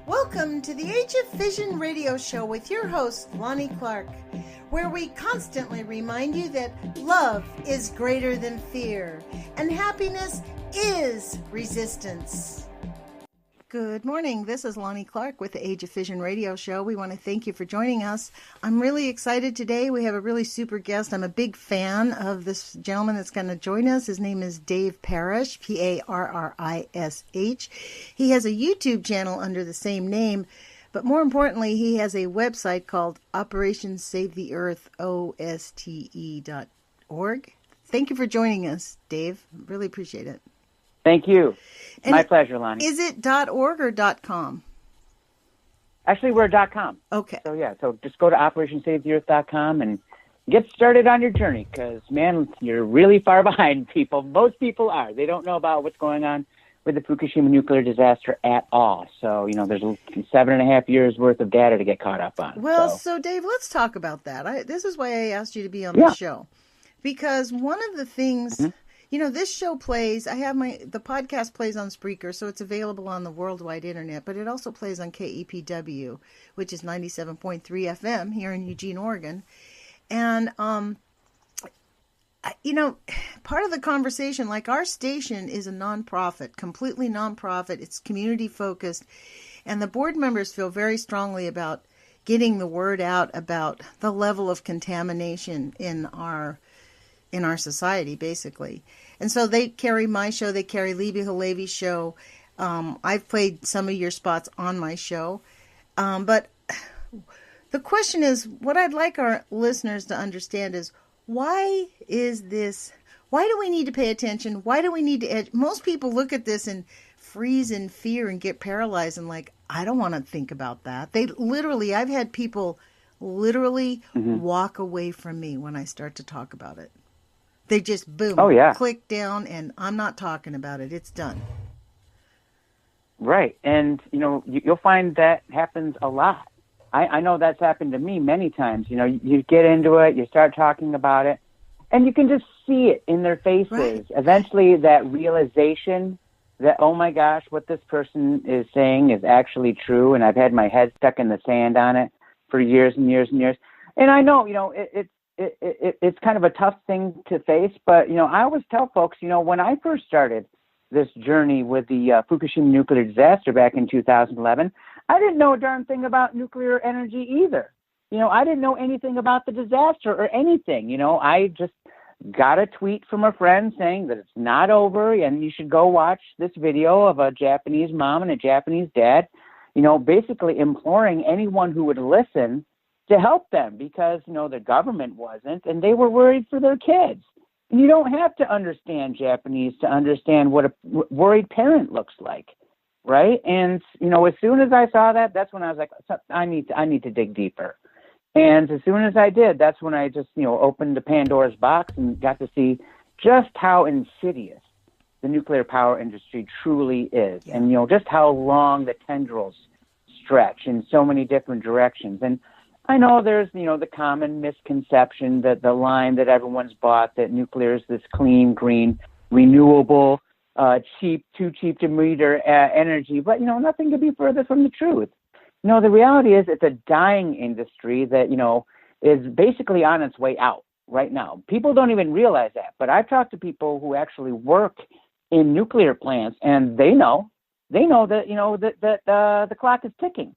Welcome to the Age of Fission radio show with your host, Lonnie Clark, where we constantly remind you that love is greater than fear and happiness is resistance. Good morning. This is Lonnie Clark with the Age of Fission radio show. We want to thank you for joining us. I'm really excited today. We have a really super guest. I'm a big fan of this gentleman that's going to join us. His name is Dave Parrish, Parrish. He has a YouTube channel under the same name, but more importantly, he has a website called Operation Save the Earth, OSTE.org. Thank you for joining us, Dave. Really appreciate it. Thank you. And my pleasure, Lonnie. Is it .org or .com? Actually, we're .com. Okay. So just go to OperationSaveTheEarth.com and get started on your journey because, man, you're really far behind people. Most people are. They don't know about what's going on with the Fukushima nuclear disaster at all. So, there's 7.5 years worth of data to get caught up on. Well, so Dave, let's talk about that. This is why I asked you to be on the show. Because one of the things... Mm-hmm. This show plays, the podcast plays on Spreaker, so it's available on the worldwide internet, but it also plays on KEPW, which is 97.3 FM here in Eugene, Oregon. And, part of the conversation, like our station is a nonprofit, completely nonprofit. It's community focused. And the board members feel very strongly about getting the word out about the level of contamination in our society, basically. And so they carry my show, they carry Libby Halevi's show. I've played some of your spots on my show. But the question is, what I'd like our listeners to understand is, why do we need to pay attention? Why do we need to most people look at this and freeze in fear and get paralyzed and like, I don't want to think about that. I've had people literally walk away from me when I start to talk about it. They just, boom, click down, and I'm not talking about it. It's done. Right. And, you'll find that happens a lot. I know that's happened to me many times. You get into it, you start talking about it, and you can just see it in their faces. Right. Eventually, that realization that, oh, my gosh, what this person is saying is actually true, and I've had my head stuck in the sand on it for years and years and years. And I know, it's kind of a tough thing to face, but, I always tell folks, when I first started this journey with the Fukushima nuclear disaster back in 2011, I didn't know a darn thing about nuclear energy either. I didn't know anything about the disaster or anything. I just got a tweet from a friend saying that it's not over and you should go watch this video of a Japanese mom and a Japanese dad, basically imploring anyone who would listen to help them because, the government wasn't, and they were worried for their kids. And you don't have to understand Japanese to understand what a worried parent looks like, right? And, as soon as I saw that, that's when I was like, I need to dig deeper. And as soon as I did, that's when I just, opened the Pandora's box and got to see just how insidious the nuclear power industry truly is. Yeah. And, just how long the tendrils stretch in so many different directions. And I know there's, the common misconception that the line that everyone's bought that nuclear is this clean, green, renewable, too cheap to meter energy. But, nothing could be further from the truth. The reality is it's a dying industry that, is basically on its way out right now. People don't even realize that. But I've talked to people who actually work in nuclear plants, and they know that, that the clock is ticking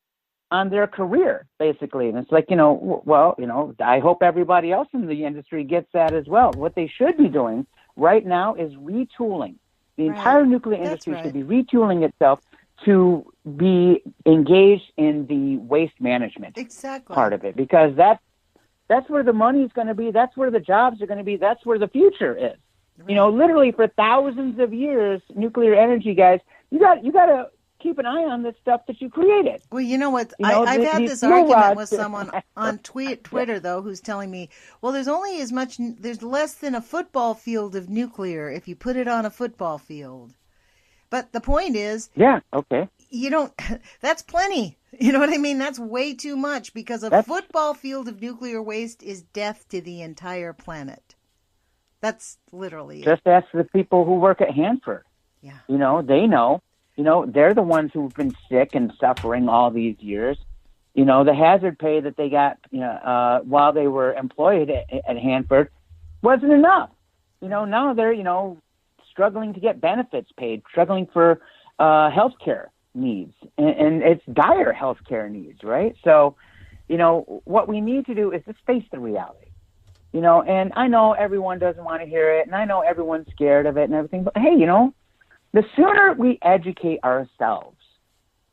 on their career, basically. And it's like, I hope everybody else in the industry gets that as well. What they should be doing right now is retooling. The entire nuclear industry should be retooling itself to be engaged in the waste management part of it, because that's where the money's going to be. That's where the jobs are going to be. That's where the future is. Right. Literally for thousands of years, nuclear energy guys, you got to keep an eye on this stuff that you created. Well, you know what? I've had this argument with someone on Twitter, though, who's telling me, well, there's less than a football field of nuclear if you put it on a football field. But the point is, that's plenty. You know what I mean? That's way too much because a football field of nuclear waste is death to the entire planet. That's literally just ask the people who work at Hanford. Yeah. They know. They're the ones who've been sick and suffering all these years. The hazard pay that they got, while they were employed at Hanford wasn't enough. Now they're, struggling to get benefits paid, struggling for health care needs, and it's dire health care needs, right? So, what we need to do is just face the reality, and I know everyone doesn't want to hear it, and I know everyone's scared of it and everything, but hey, the sooner we educate ourselves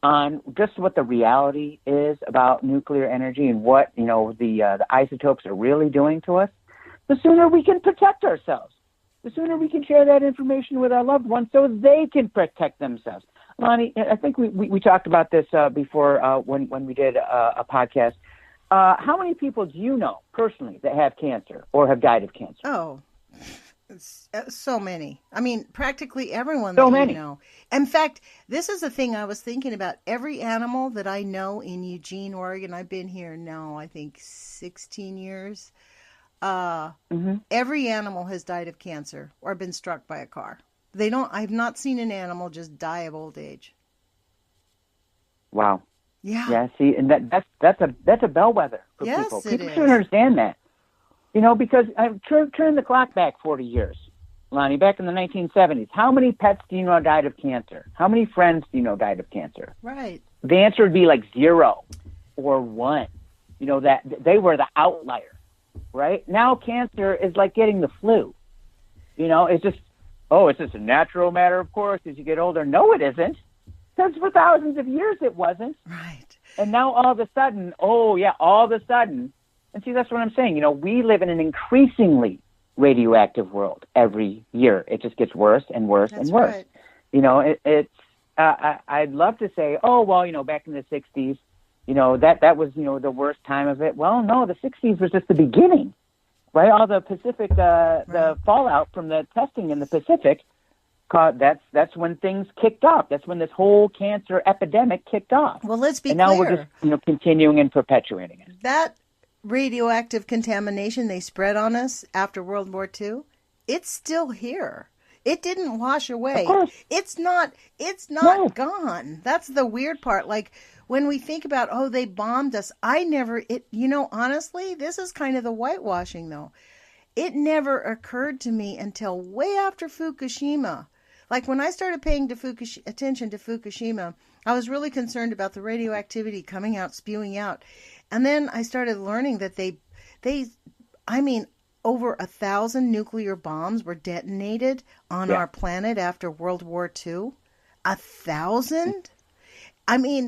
on just what the reality is about nuclear energy and what, the isotopes are really doing to us, the sooner we can protect ourselves. The sooner we can share that information with our loved ones so they can protect themselves. Lonnie, I think we talked about this before when we did a podcast. How many people do you know personally that have cancer or have died of cancer? Oh, so many. I mean, practically everyone so that many. you know. In fact, this is the thing I was thinking about. Every animal that I know in Eugene, Oregon, I've been here now, I think, 16 years. Every animal has died of cancer or been struck by a car. I've not seen an animal just die of old age. Wow. Yeah. Yeah, see, and that's a bellwether for yes, people. It People is. should understand that. Because I've turned the clock back 40 years, Lonnie, back in the 1970s. How many pets do you know died of cancer? How many friends do you know died of cancer? Right. The answer would be like 0 or 1. That they were the outlier, right? Now cancer is like getting the flu. It's just a natural matter of course as you get older. No, it isn't. Because for thousands of years it wasn't. Right. And now all of a sudden, and see, that's what I'm saying. We live in an increasingly radioactive world every year. It just gets worse and worse That's and worse. Right. I'd love to say, back in the 60s, that was, the worst time of it. Well, no, the 60s was just the beginning, right? All the Pacific, the fallout from the testing in the Pacific, that's when things kicked off. That's when this whole cancer epidemic kicked off. Well, let's be clear. And now clear. we're just, continuing and perpetuating it. That radioactive contamination they spread on us after World War II, it's still here. It didn't wash away. It's not gone. That's the weird part. Like when we think about, they bombed us, honestly, this is kind of the whitewashing though. It never occurred to me until way after Fukushima. Like when I started paying attention to Fukushima, I was really concerned about the radioactivity coming out, spewing out. And then I started learning that over 1,000 nuclear bombs were detonated on our planet after World War II. 1,000?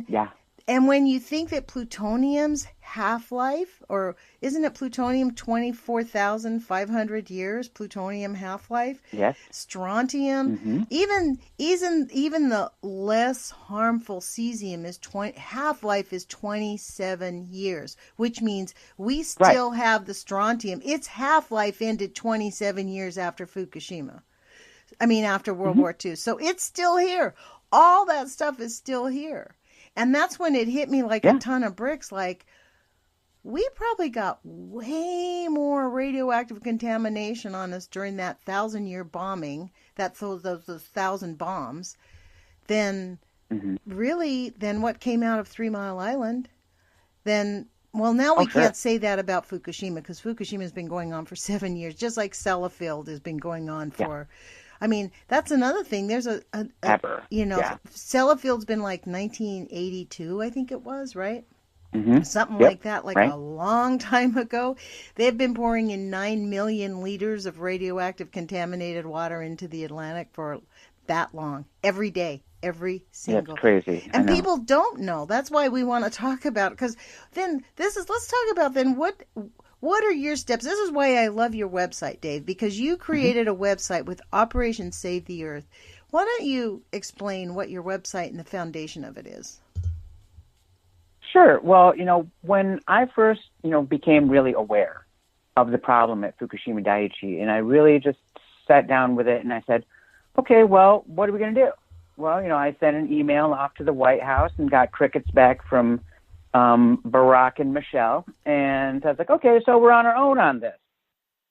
Yeah. And when you think that plutonium's half-life, or isn't it plutonium 24,500 years, plutonium half-life? Yes. Strontium, even the less harmful cesium is half-life is 27 years, which means we still have the strontium. Its half-life ended 27 years after Fukushima. After World War II. So it's still here. All that stuff is still here. And that's when it hit me like a ton of bricks. Like, we probably got way more radioactive contamination on us during that 1,000-year bombing, those 1,000 bombs, than what came out of 3 Mile Island. Now we can't say that about Fukushima, because Fukushima has been going on for 7 years, just like Sellafield has been going on for... that's another thing. There's Sellafield's been like 1982, I think it was, right? Something like that, a long time ago. They've been pouring in 9 million liters of radioactive contaminated water into the Atlantic for that long, every day, every single. That's crazy. And people don't know. That's why we want to talk about it, because then let's talk about then what are your steps? This is why I love your website, Dave, because you created a website with Operation Save the Earth. Why don't you explain what your website and the foundation of it is? Sure. Well, when I first, became really aware of the problem at Fukushima Daiichi, and I really just sat down with it and I said, okay, well, what are we going to do? Well, I sent an email off to the White House and got crickets back from Barack and Michelle, and I was like, okay, so we're on our own on this.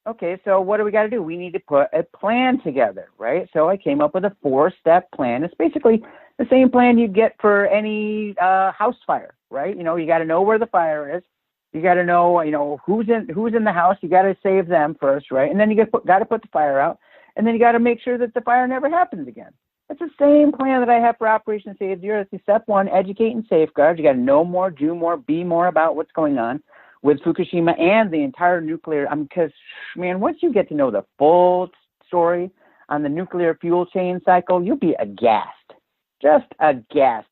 Okay, so what do we got to do? We need to put a plan together, right? So I came up with a 4-step plan. It's basically the same plan you'd get for any house fire, right? You know, you got to know where the fire is. You got to know, who's in the house. You got to save them first, right? And then you got to put the fire out, and then you got to make sure that the fire never happens again. It's the same plan that I have for Operation Save the Earth. Step one, educate and safeguard. You got to know more, do more, be more about what's going on with Fukushima and the entire nuclear. Because, man, once you get to know the full story on the nuclear fuel chain cycle, you'll be aghast, just aghast.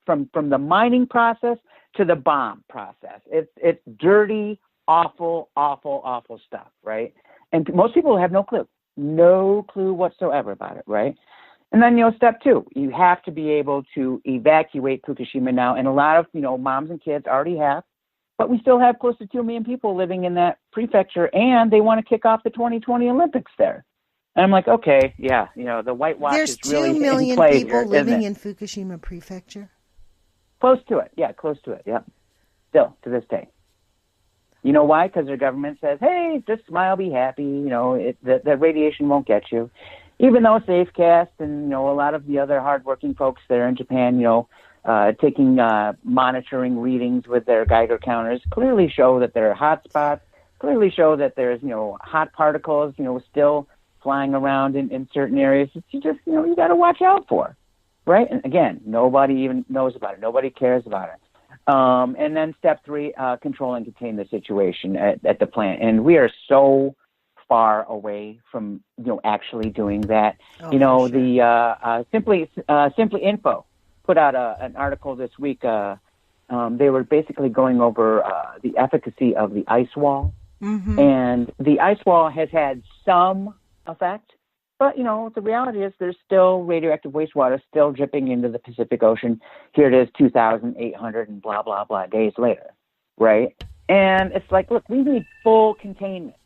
From the mining process to the bomb process. It's dirty, awful, awful, awful stuff, right? And most people have no clue whatsoever about it, right? And then, step two, you have to be able to evacuate Fukushima now. And a lot of, moms and kids already have, but we still have close to 2 million people living in that prefecture, and they want to kick off the 2020 Olympics there. And I'm like, okay, yeah, the whitewash is really in play. There's 2 million people living in Fukushima prefecture? Close to it, yeah. Still, to this day. You know why? Because their government says, hey, just smile, be happy, the radiation won't get you. Even though SafeCast and, a lot of the other hardworking folks there in Japan, taking monitoring readings with their Geiger counters clearly show that there are hot spots, clearly show that there's, hot particles, still flying around in certain areas that you just, you got to watch out for, right? And again, nobody even knows about it. Nobody cares about it. And then step three, control and contain the situation at the plant. And we are so far away from, actually doing that. Sure. The Simply Info put out an article this week. They were basically going over the efficacy of the ice wall. Mm-hmm. And the ice wall has had some effect, but, the reality is there's still radioactive wastewater still dripping into the Pacific Ocean. Here it is 2,800 and blah, blah, blah days later, right? And it's like, look, we need full containment.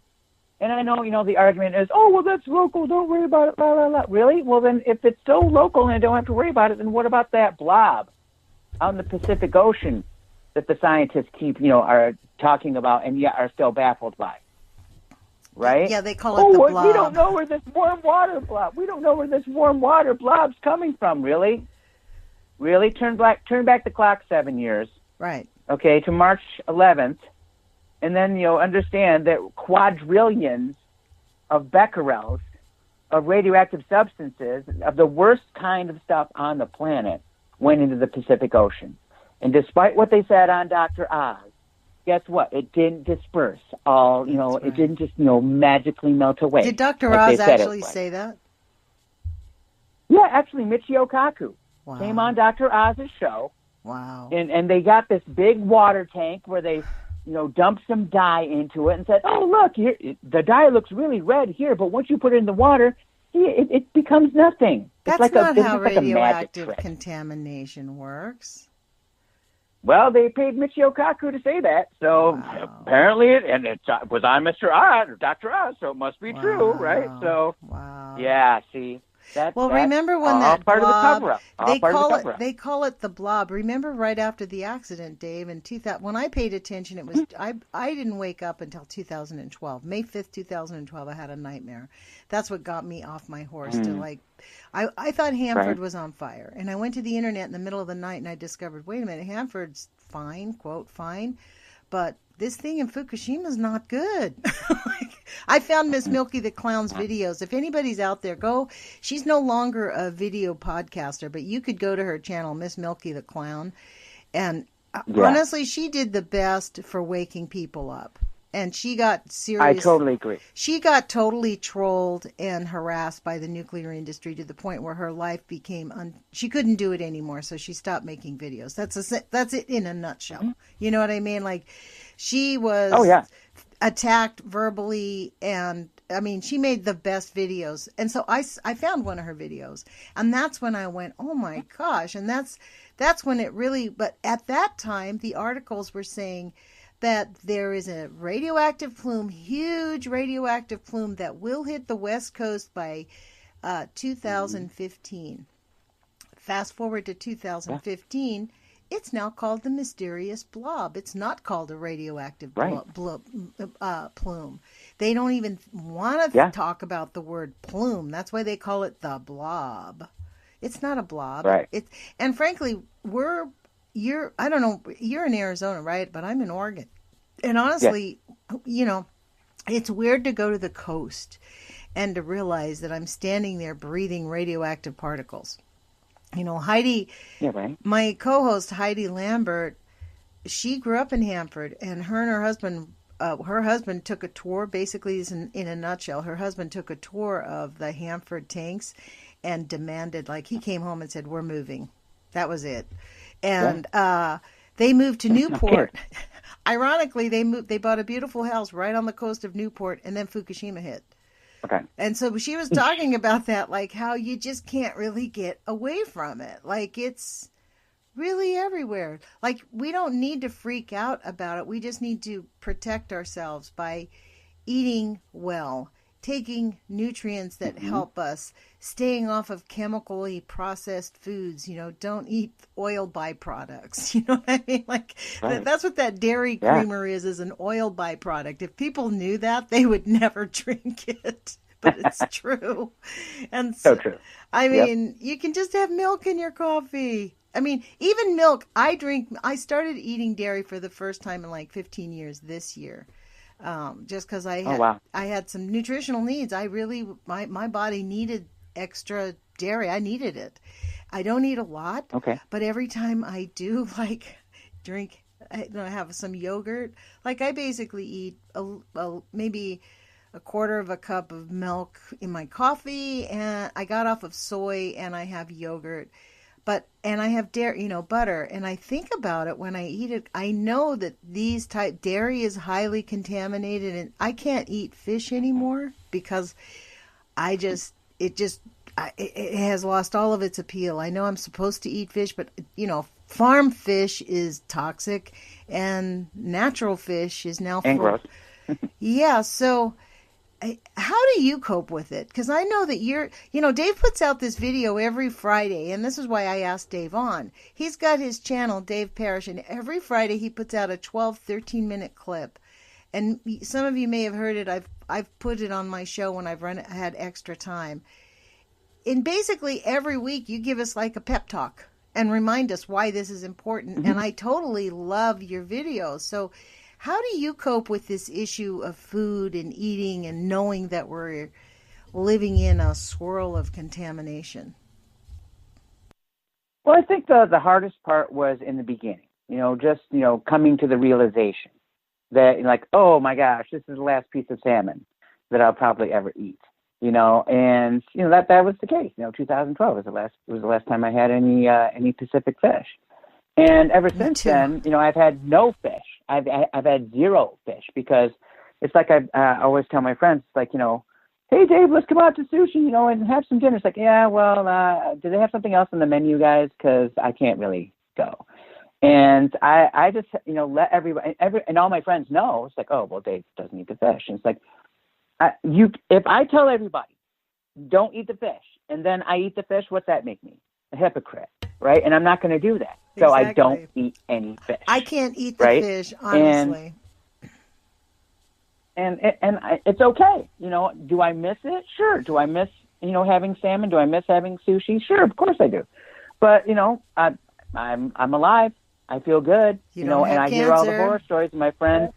And I know, the argument is, oh, well, that's local. Don't worry about it. Blah, blah, blah. Really? Well, then if it's so local and I don't have to worry about it, then what about that blob out in the Pacific Ocean that the scientists keep, are talking about and yet are still baffled by? Right? Yeah, they call it the blob. We don't know where this warm water blob's coming from, really? Really? Turn back the clock 7 years. Right. Okay, to March 11th. And then you'll understand that quadrillions of becquerels of radioactive substances of the worst kind of stuff on the planet went into the Pacific Ocean. And despite what they said on Dr. Oz, guess what? It didn't disperse all, Right. It didn't just, magically melt away. Did Dr. Oz actually say that? Yeah, actually, Michio Kaku came on Dr. Oz's show. Wow. And they got this big water tank where they, dumped some dye into it and said, oh, look, here, the dye looks really red here, but once you put it in the water, it becomes nothing. That's it's like not how like radioactive contamination works. Well, they paid Michio Kaku to say that, so apparently it was on Mr. Oz, or Dr. Oz, so it must be true, right? So, yeah, see. That's remember when that blob, part of the cover-up. They call it the blob. Remember right after the accident, Dave, in 2000, when I paid attention, it was I didn't wake up until 2012. May 5th, 2012, I had a nightmare. That's what got me off my horse to I thought Hanford was on fire. And I went to the internet in the middle of the night and I discovered, wait a minute, Hanford's fine, quote, fine, but this thing in Fukushima is not good. I found Miss Milky the Clown's videos. If anybody's out there, go. She's no longer a video podcaster, but you could go to her channel, Miss Milky the Clown. And honestly, she did the best for waking people up. And she got serious. I totally agree. She got totally trolled and harassed by the nuclear industry to the point where her life became she couldn't do it anymore, so she stopped making videos. That's it in a nutshell. Mm-hmm. You know what I mean? Like, she was attacked verbally, and I mean, she made the best videos. And so I found one of her videos, and that's when I went, oh my gosh. And that's when it really, but at that time, the articles were saying that there is a radioactive plume, huge radioactive plume that will hit the West Coast by 2015. Fast forward to 2015, it's now called the mysterious blob. It's not called a radioactive plume. They don't even want to talk about the word plume. That's why they call it the blob. It's not a blob. Right. And frankly, I don't know, you're in Arizona, right? But I'm in Oregon. And honestly, it's weird to go to the coast and to realize that I'm standing there breathing radioactive particles. Heidi, my co-host Heidi Lambert, she grew up in Hanford, and her husband took a tour. Basically, in a nutshell, her husband took a tour of the Hanford tanks and demanded, he came home and said, "We're moving." That was it. And they moved to Newport. Ironically, they bought a beautiful house right on the coast of Newport, and then Fukushima hit. Okay. And so she was talking about that, how you just can't really get away from it. It's really everywhere. We don't need to freak out about it. We just need to protect ourselves by eating well, taking nutrients that help us, staying off of chemically processed foods. Don't eat oil byproducts. You know what I mean? Right. That's what that dairy creamer is an oil byproduct. If people knew that, they would never drink it. But it's true. And so true. I mean, you can just have milk in your coffee. I mean, even milk. I started eating dairy for the first time in 15 years this year. Just because I had some nutritional needs. My body needed extra dairy. I needed it. I don't eat a lot. Okay. But every time I do drink, I have some yogurt. I basically eat maybe a quarter of a cup of milk in my coffee, and I got off of soy, and I have yogurt. And I have dairy, butter, and I think about it when I eat it. I know that dairy is highly contaminated, and I can't eat fish anymore because it has lost all of its appeal. I know I'm supposed to eat fish, but farm fish is toxic, and natural fish is now and gross. Yeah, so. How do you cope with it? Because I know that Dave puts out this video every Friday, and this is why I asked Dave on. He's got his channel, Dave Parrish, and every Friday he puts out a 12, 13-minute clip. And some of you may have heard it. I've put it on my show when I've had extra time. And basically every week you give us a pep talk and remind us why this is important. Mm-hmm. And I totally love your videos. So how do you cope with this issue of food and eating and knowing that we're living in a swirl of contamination? Well, I think the hardest part was in the beginning, coming to the realization that oh my gosh, this is the last piece of salmon that I'll probably ever eat, and that was the case. 2012 was the last time I had any Pacific fish. And ever since then, I've had no fish. I've had zero fish because it's I always tell my friends, hey, Dave, let's come out to sushi, and have some dinner. It's yeah, well, do they have something else on the menu, guys? Because I can't really go. And I just, let everybody, and all my friends know. It's oh, well, Dave doesn't eat the fish. And it's if I tell everybody, don't eat the fish, and then I eat the fish, what's that make me? A hypocrite, right? And I'm not going to do that. So exactly. I don't eat any fish. I can't eat the fish, honestly. And it's okay. Do I miss it? Sure. Do I miss, having salmon? Do I miss having sushi? Sure, of course I do. But, I'm alive. I feel good. And I hear all the horror stories. My friend,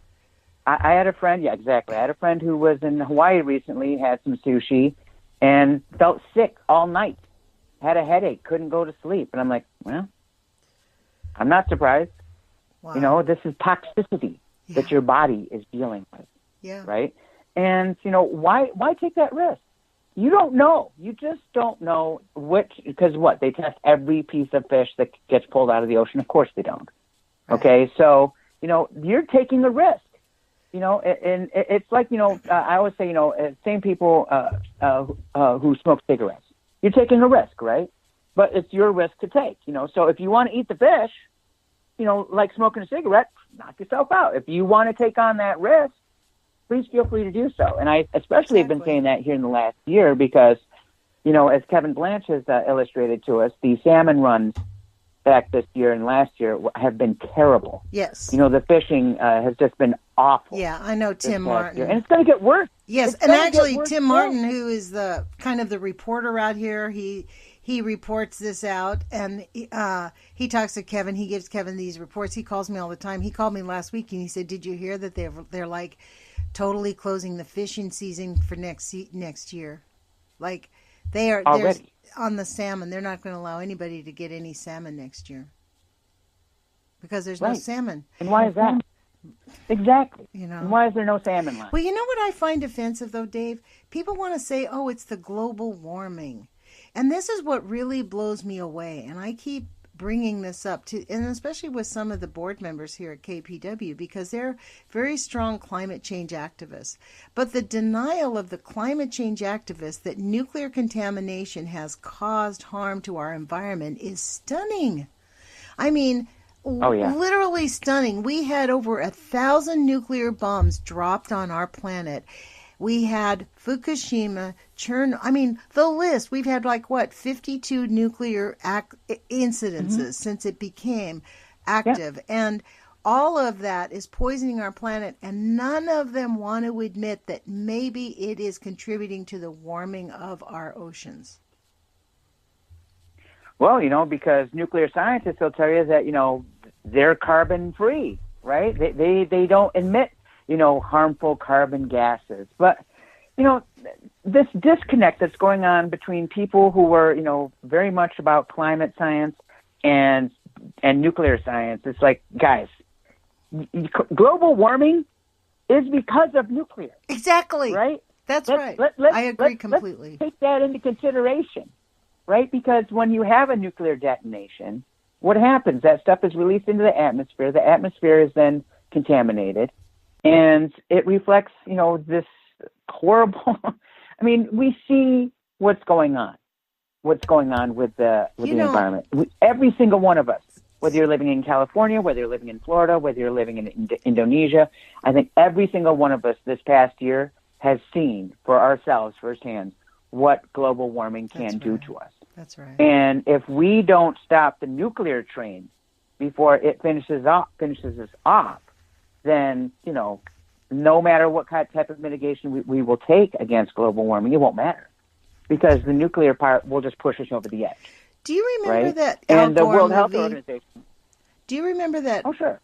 I had a friend, yeah, exactly. I had a friend who was in Hawaii recently, had some sushi, and felt sick all night. Had a headache, couldn't go to sleep. And I'm well, I'm not surprised. Wow. This is toxicity that your body is dealing with. Yeah. Right? And, why take that risk? You don't know. You just don't know because they test every piece of fish that gets pulled out of the ocean. Of course they don't. Right. Okay. So, you're taking a risk, and it's I always say, same people who smoke cigarettes. You're taking a risk, right? But it's your risk to take, So if you want to eat the fish, like smoking a cigarette, knock yourself out. If you want to take on that risk, please feel free to do so. And I especially have been saying that here in the last year because, as Kevin Blanche has illustrated to us, the salmon runs back this year and last year have been terrible. Yes. The fishing has just been awful. Yeah, I know Tim Martin. And it's going to get worse. Yes, and actually Tim Martin, who is the kind of the reporter out here, he he reports this out, and he talks to Kevin. He gives Kevin these reports. He calls me all the time. He called me last week, and he said, "Did you hear that they're like totally closing the fishing season for next year? Like they're on the salmon. They're not going to allow anybody to get any salmon next year because there's no salmon." And why is that? Exactly. You know, and why is there no salmon left? Well, you know what I find offensive, though, Dave? People want to say, "Oh, it's the global warming." And this is what really blows me away. And I keep bringing this up and especially with some of the board members here at KPW, because they're very strong climate change activists. But the denial of the climate change activists that nuclear contamination has caused harm to our environment is stunning. I mean, literally stunning. We had over 1,000 nuclear bombs dropped on our planet. We had Fukushima, the list. We've had 52 nuclear incidences since it became active. Yeah. And all of that is poisoning our planet, and none of them want to admit that maybe it is contributing to the warming of our oceans. Well, because nuclear scientists will tell you that, they're carbon free, right? They don't emit harmful carbon gases. But, this disconnect that's going on between people who were, very much about climate science and nuclear science, it's like, guys, global warming is because of nuclear. Exactly. Right? That's right. I agree completely. Let's take that into consideration, right? Because when you have a nuclear detonation, what happens? That stuff is released into the atmosphere. The atmosphere is then contaminated. And it reflects, this horrible. I mean, we see what's going on with the environment. Every single one of us, whether you're living in California, whether you're living in Florida, whether you're living in Indonesia, I think every single one of us this past year has seen for ourselves firsthand what global warming can do to us. That's right. And if we don't stop the nuclear train before it finishes us off, then, no matter what type of mitigation we will take against global warming, it won't matter, because the nuclear part will just push us over the edge. Do you remember that Al Gore and the World movie? Health Organization. Do you remember that? Oh, sure.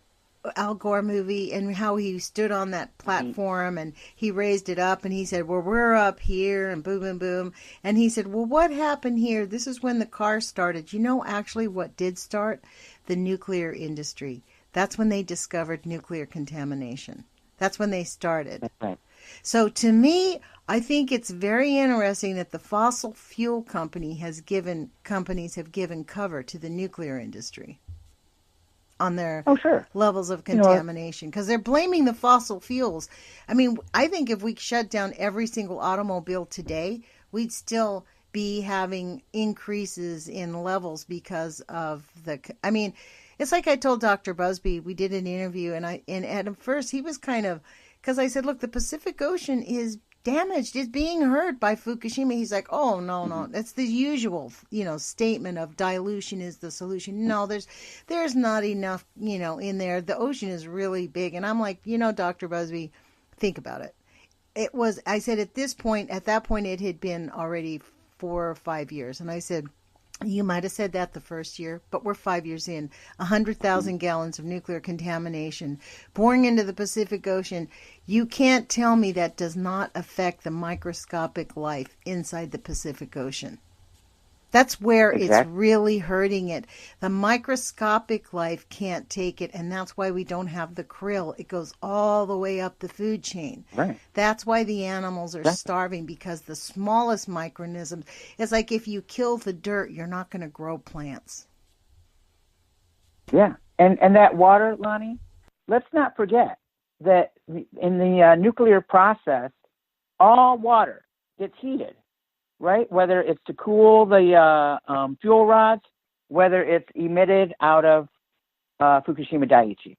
Al Gore movie, and how he stood on that platform and he raised it up and he said, "Well, we're up here," and boom, boom, boom. And he said, "Well, what happened here? This is when the car started." Actually what did start? The nuclear industry. That's when they discovered nuclear contamination. That's when they started. That's right. So to me, I think it's very interesting that the fossil fuel companies have given cover to the nuclear industry on their levels of contamination, because they're blaming the fossil fuels. I mean, I think if we shut down every single automobile today, we'd still be having increases in levels because of it's like I told Dr. Busby, we did an interview, and at first he was because I said, "Look, the Pacific Ocean is damaged, is being hurt by Fukushima." He's like, "Oh, no, that's the usual, statement of dilution is the solution. No, there's not enough, in there. The ocean is really big." And I'm like, Dr. Busby, think about it. I said, at that point, it had been already 4 or 5 years. And I said, you might have said that the first year, but we're 5 years in. 100,000 gallons of nuclear contamination pouring into the Pacific Ocean. You can't tell me that does not affect the microscopic life inside the Pacific Ocean. That's where it's really hurting it. The microscopic life can't take it, and that's why we don't have the krill. It goes all the way up the food chain. Right. That's why the animals are starving, because the smallest microorganisms, it's like if you kill the dirt, you're not going to grow plants. Yeah, and that water, Lonnie, let's not forget that in the nuclear process, all water gets heated. Right? Whether it's to cool the fuel rods, whether it's emitted out of Fukushima Daiichi.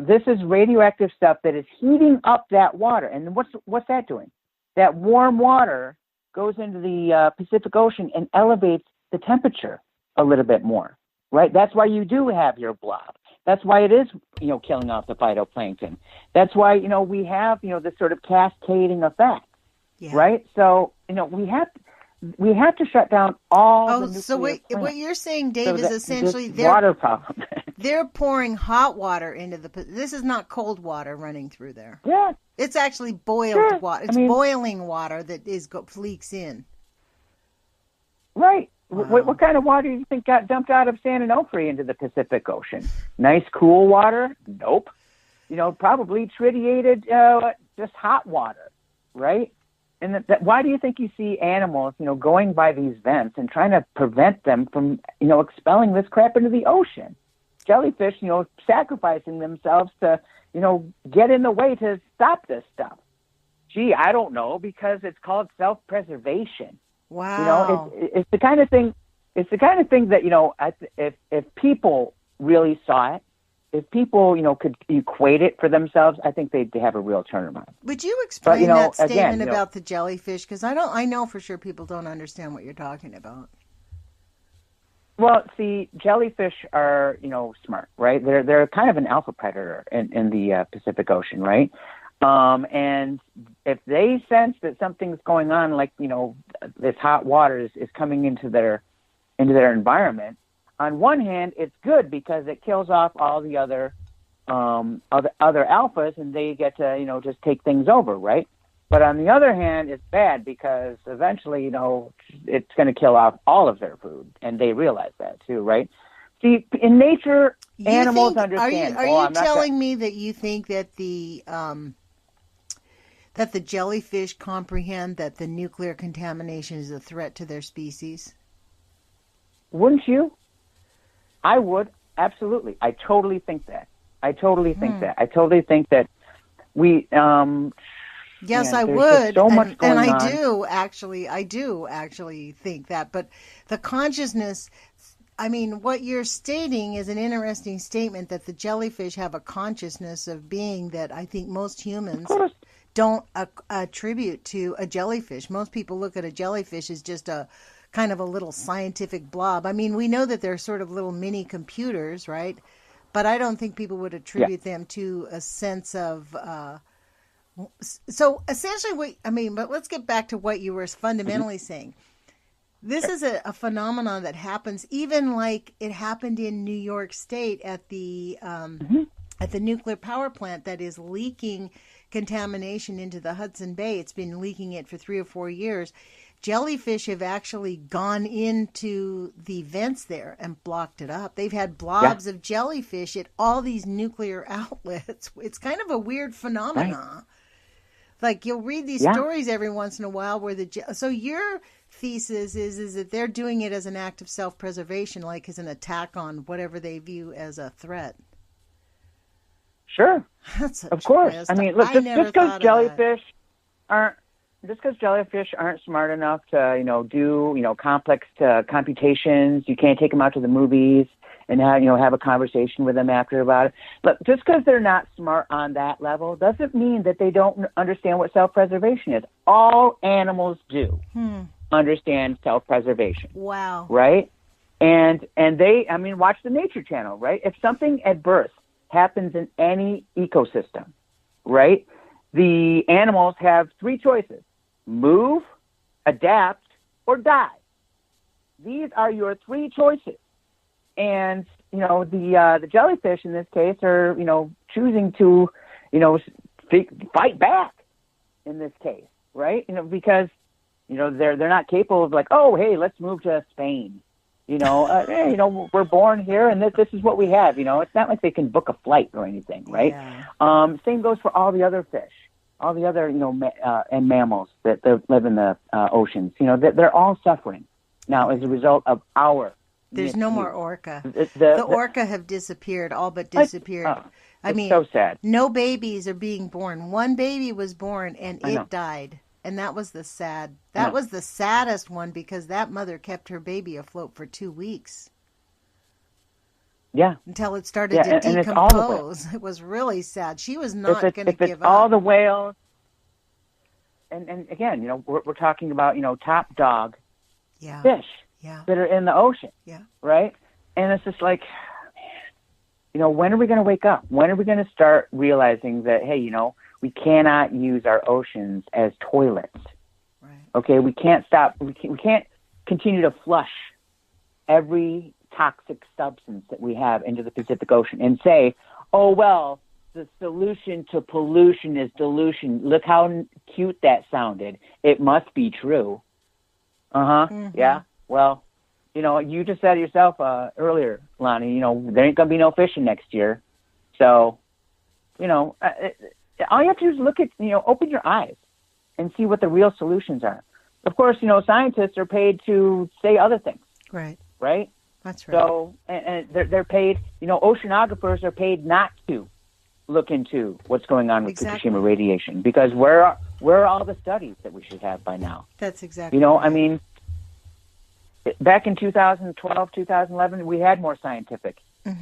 This is radioactive stuff that is heating up that water. And what's that doing? That warm water goes into the Pacific Ocean and elevates the temperature a little bit more. Right? That's why you do have your blob. That's why it is, killing off the phytoplankton. That's why, we have, this sort of cascading effect. Yeah. Right? So, we have we have to shut down all the nuclear so plants. what you're saying, Dave, So is essentially this water problem. they're pouring hot water into this is not cold water running through there. Yeah. It's actually boiled Sure. water. It's boiling water that leaks in. Right. Wow. What kind of water do you think got dumped out of San Onofre into the Pacific Ocean? Nice, cool water? Nope. Probably tritiated, just hot water, right? And why do you think you see animals, going by these vents and trying to prevent them from, expelling this crap into the ocean? Jellyfish, sacrificing themselves to, get in the way to stop this stuff. Gee, I don't know, because it's called self-preservation. Wow. It's the kind of thing. It's the kind of thing that if people really saw it, if people could equate it for themselves, I think they'd have a real turnaround. Would you explain that statement again, about the jellyfish? Because I know for sure people don't understand what you're talking about. Well, see, jellyfish are smart, right? They're kind of an alpha predator in the Pacific Ocean, right? And if they sense that something's going on, like, this hot water is coming into their environment, on one hand, it's good because it kills off all the other alphas, and they get to, just take things over, right? But on the other hand, it's bad because eventually, it's going to kill off all of their food, and they realize that too, right? See, in nature, animals understand. Are you telling me that you think that the jellyfish comprehend that the nuclear contamination is a threat to their species? Wouldn't you? I would. Absolutely. I totally think that. I totally think that we... yes, man, I would. So much going on. I do actually think that. But the consciousness... I mean, what you're stating is an interesting statement that the jellyfish have a consciousness of being that I think most humans don't attribute to a jellyfish. Most people look at a jellyfish as just a kind of a little scientific blob. I mean, we know that they're sort of little mini computers, right? But I don't think people would attribute them to a sense of... so essentially, but let's get back to what you were fundamentally saying. This is a phenomenon that happens even like it happened in New York State at the nuclear power plant that is leaking contamination into the Hudson Bay. It's been leaking it for 3 or 4 years. Jellyfish have actually gone into the vents there and blocked it up. They've had blobs of jellyfish at all these nuclear outlets. It's kind of a weird phenomenon. Right. Like you'll read these stories every once in a while where so your thesis is that they're doing it as an act of self-preservation, like as an attack on whatever they view as a threat. Sure. Of course. I mean, look, just because jellyfish aren't smart enough to, do, complex computations, you can't take them out to the movies and have a conversation with them after about it. Look, just because they're not smart on that level doesn't mean that they don't understand what self-preservation is. All animals do understand self-preservation. Wow. Right? And they, watch the Nature Channel, right? If something at birth happens in any ecosystem, right, the animals have 3 choices: move, adapt, or die. These are your 3 choices. And, the jellyfish in this case are, choosing to, fight back in this case, right? Because, they're not capable of like, oh, hey, let's move to Spain. We're born here and this is what we have. It's not like they can book a flight or anything, right? Yeah. Same goes for all the other fish, all the other, and mammals that live in the oceans. They're all suffering now as a result of our... There's no more orca. The orca have disappeared, all but disappeared. It's so sad. No babies are being born. One baby was born and it died. And that was the saddest one because that mother kept her baby afloat for 2 weeks. Yeah. Until it started to decompose. It was really sad. She was not going to give up. All the whales. And again, we're talking about, top dog fish. Yeah. That are in the ocean. Yeah. Right? And it's just like, when are we going to wake up? When are we going to start realizing that, hey, we cannot use our oceans as toilets? Right. Okay, we can't stop. We can't continue to flush every toxic substance that we have into the Pacific Ocean and say, oh, well, the solution to pollution is dilution. Look how cute that sounded. It must be true. Yeah. Well, you just said it yourself earlier, Lonnie, there ain't going to be no fishing next year. So, all you have to do is look at, open your eyes and see what the real solutions are. Of course, scientists are paid to say other things. Right. Right? That's right. So, and they're paid, oceanographers are paid not to look into what's going on with Fukushima radiation, because where are all the studies that we should have by now? That's exactly right. I mean, back in 2012, 2011, we had more scientific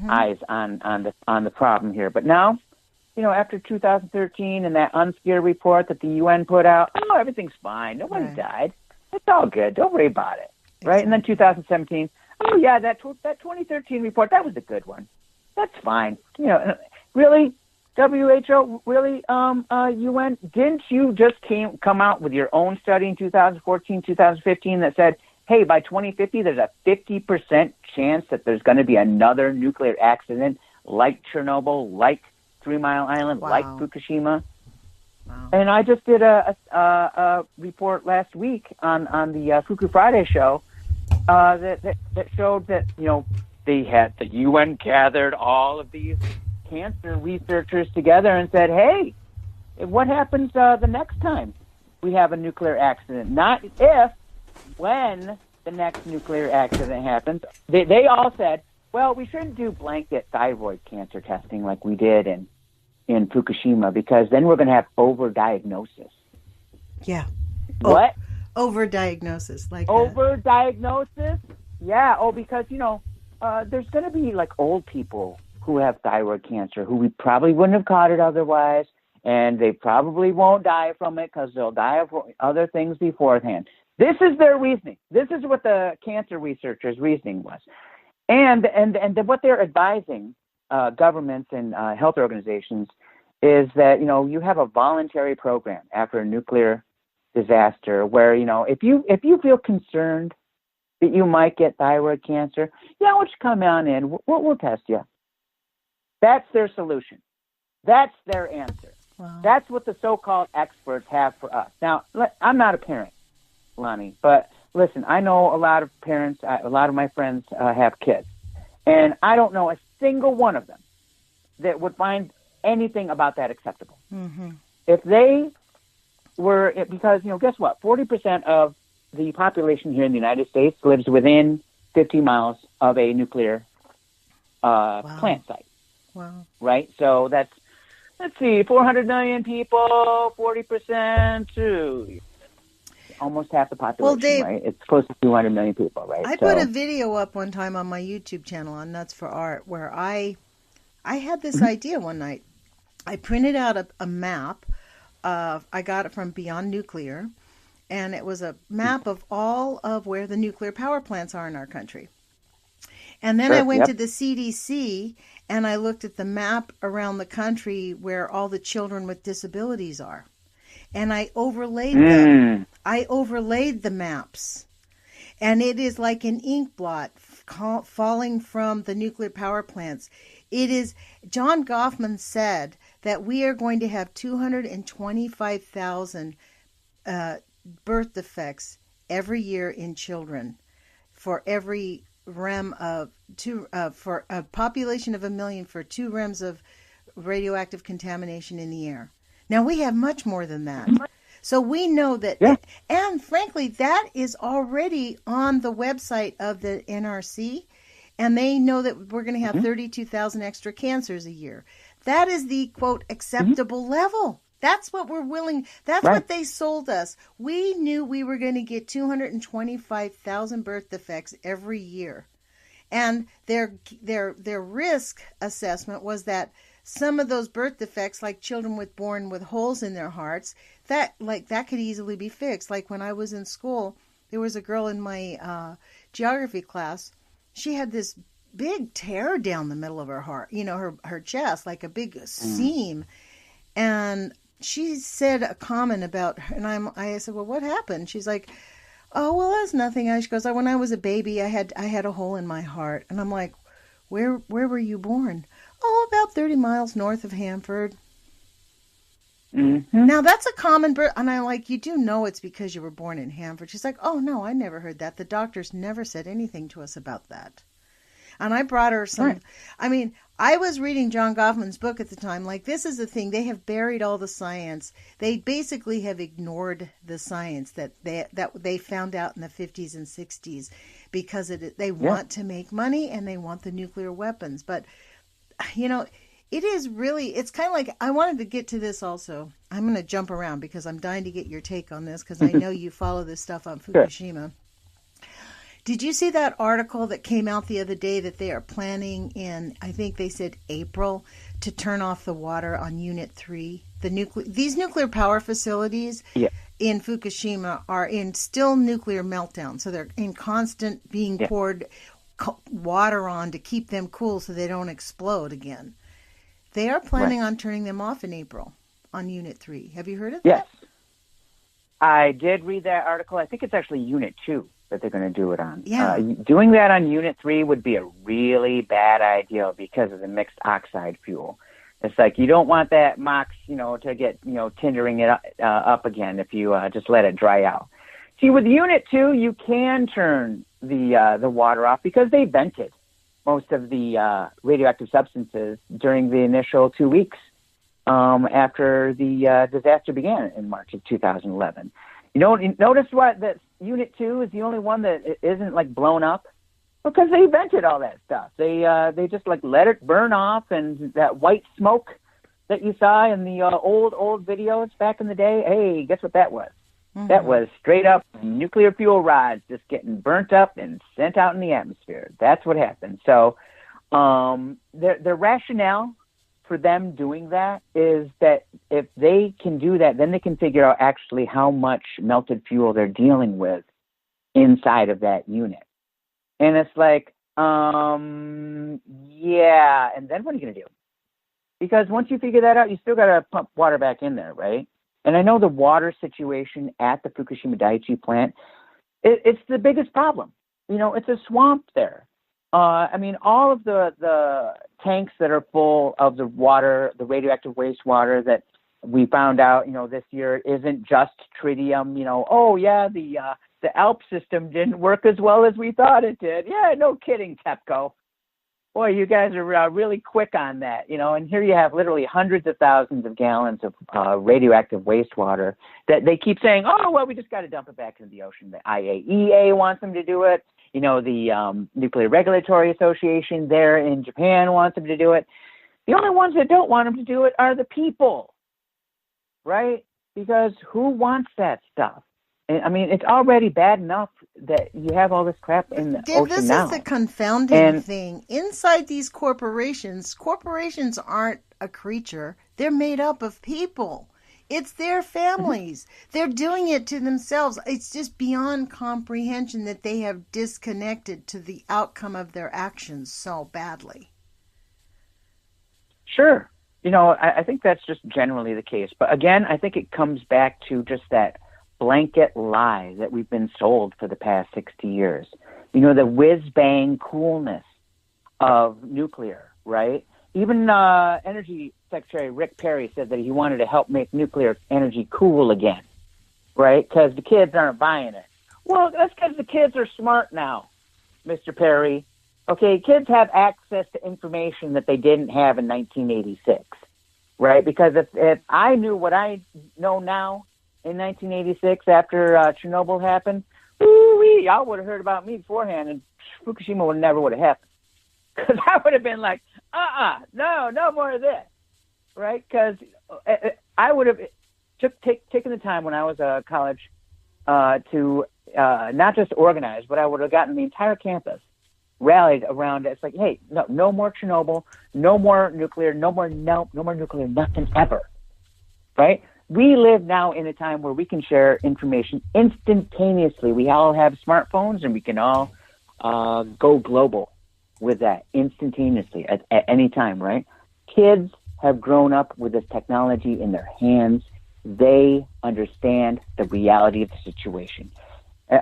eyes on the problem here. But now, after 2013 and that unscare report that the UN put out, oh, everything's fine. Nobody died. It's all good. Don't worry about it. Exactly. Right? And then 2017, oh, yeah, that 2013 report, that was a good one. That's fine. Really? WHO, really, UN, didn't you just come out with your own study in 2014, 2015 that said, hey, by 2050, there's a 50% chance that there's going to be another nuclear accident like Chernobyl, like 3 Mile Island, like Fukushima? Wow. And I just did a report last week on the Fuku Friday show that showed that, the UN gathered all of these cancer researchers together and said, hey, what happens the next time we have a nuclear accident? Not if, when the next nuclear accident happens. They all said, well, we shouldn't do blanket thyroid cancer testing like we did in Fukushima, because then we're going to have overdiagnosis. Yeah. What? Overdiagnosis. Overdiagnosis? Yeah. Oh, because, there's going to be like old people who have thyroid cancer who we probably wouldn't have caught it otherwise, and they probably won't die from it because they'll die of other things beforehand. This is their reasoning. This is what the cancer researchers' reasoning was. And what they're advising governments and health organizations is that, you have a voluntary program after a nuclear disaster where, if you feel concerned that you might get thyroid cancer, why don't you come on in? We'll test you. That's their solution. That's their answer. Wow. That's what the so-called experts have for us. Now, I'm not a parent, Lonnie, but listen, I know a lot of parents, a lot of my friends have kids, and I don't know a single one of them that would find anything about that acceptable. Mm-hmm. If they were, because, guess what? 40% of the population here in the United States lives within 50 miles of a nuclear plant site. Wow. Right? So that's, let's see, 400 million people, 40% to almost half the population, well, Dave, right? It's close to 200 million people, right? I put a video up one time on my YouTube channel on Nuts for Art where I had this idea one night. I printed out a map. I got it from Beyond Nuclear, and it was a map of all of where the nuclear power plants are in our country. And then I went to the CDC and I looked at the map around the country where all the children with disabilities are. And I overlaid them. I overlaid the maps. And it is like an ink blot falling from the nuclear power plants. It is, John Goffman said that we are going to have 225,000 birth defects every year in children for every rem of for a population of 1 million for 2 rems of radioactive contamination in the air. Now we have much more than that. So we know that, and frankly, that is already on the website of the NRC, and they know that we're going to have 32,000 extra cancers a year. That is the, quote, acceptable level. That's what we're willing, that's what they sold us. We knew we were going to get 225,000 birth defects every year. And their risk assessment was that some of those birth defects, like children born with holes in their hearts, that could easily be fixed. Like when I was in school, there was a girl in my geography class. She had this big tear down the middle of her heart, her chest, like a big seam. And she said a comment about, and I said, well, what happened? She's like, oh, well, that's nothing. She goes, when I was a baby, I had a hole in my heart. And I'm like, where were you born? Oh, about 30 miles north of Hanford. Mm-hmm. Now, that's a common birth. And I'm like, you do know it's because you were born in Hanford. She's like, oh, no, I never heard that. The doctors never said anything to us about that. And I brought her some, Right. I mean, I was reading John Goffman's book at the time. Like, this is the thing. They have buried all the science. They basically have ignored the science that they found out in the 50s and 60s because they want to make money and they want the nuclear weapons. But, you know, it is really, it's kind of like, I wanted to get to this also. I'm going to jump around because I'm dying to get your take on this because I know you follow this stuff on Fukushima. Sure. Did you see that article that came out the other day that they are planning in, I think they said April, to turn off the water on Unit 3? These nuclear power facilities in Fukushima are in still nuclear meltdown. So they're in constant being poured water on to keep them cool so they don't explode again. They are planning on turning them off in April on Unit 3. Have you heard of that? Yes. I did read that article. I think it's actually Unit 2 that they're going to do it on. Yeah. Doing that on Unit 3 would be a really bad idea because of the mixed oxide fuel. It's like you don't want that MOX, to get, tindering it up again if you just let it dry out. See, with Unit 2, you can turn the water off because they vented most of the radioactive substances during the initial 2 weeks after the disaster began in March of 2011. Notice that Unit 2 is the only one that isn't like blown up because they vented all that stuff. They just like let it burn off, and that white smoke that you saw in the old videos back in the day. Hey, guess what that was? Mm-hmm. That was straight up nuclear fuel rods just getting burnt up and sent out in the atmosphere. That's what happened. So the rationale for them doing that is that if they can do that, then they can figure out actually how much melted fuel they're dealing with inside of that unit. And it's like, yeah, and then what are you going to do? Because once you figure that out, you still got to pump water back in there, right? And I know the water situation at the Fukushima Daiichi plant, it's the biggest problem. It's a swamp there. All of the tanks that are full of the water, the radioactive wastewater that we found out, this year isn't just tritium. The ALP system didn't work as well as we thought it did. Yeah, no kidding, TEPCO. Boy, you guys are really quick on that, and here you have literally hundreds of thousands of gallons of radioactive wastewater that they keep saying, oh, well, we just got to dump it back into the ocean. The IAEA wants them to do it. The Nuclear Regulatory Association there in Japan wants them to do it. The only ones that don't want them to do it are the people, right? Because who wants that stuff? It's already bad enough that you have all this crap in the ocean this now. This is the confounding thing. Inside these corporations aren't a creature. They're made up of people. It's their families. They're doing it to themselves. It's just beyond comprehension that they have disconnected to the outcome of their actions so badly. Sure. I think that's just generally the case. But again, I think it comes back to just that blanket lie that we've been sold for the past 60 years. The whiz-bang coolness of nuclear, right? Even Energy Secretary Rick Perry said that he wanted to help make nuclear energy cool again, right? Because the kids aren't buying it. Well, that's because the kids are smart now, Mr. Perry. Okay, kids have access to information that they didn't have in 1986, right? Because if I knew what I know now in 1986 after Chernobyl happened, y'all would have heard about me beforehand, and Fukushima never would have happened. Because I would have been like, no more of this, right? Because I would have taken the time when I was in college to not just organize, but I would have gotten the entire campus rallied around it. It's like, hey, no more Chernobyl, no more nuclear, no more nuclear, nothing ever, right? We live now in a time where we can share information instantaneously. We all have smartphones, and we can all go global with that instantaneously at any time, right? Kids have grown up with this technology in their hands they understand the reality of the situation.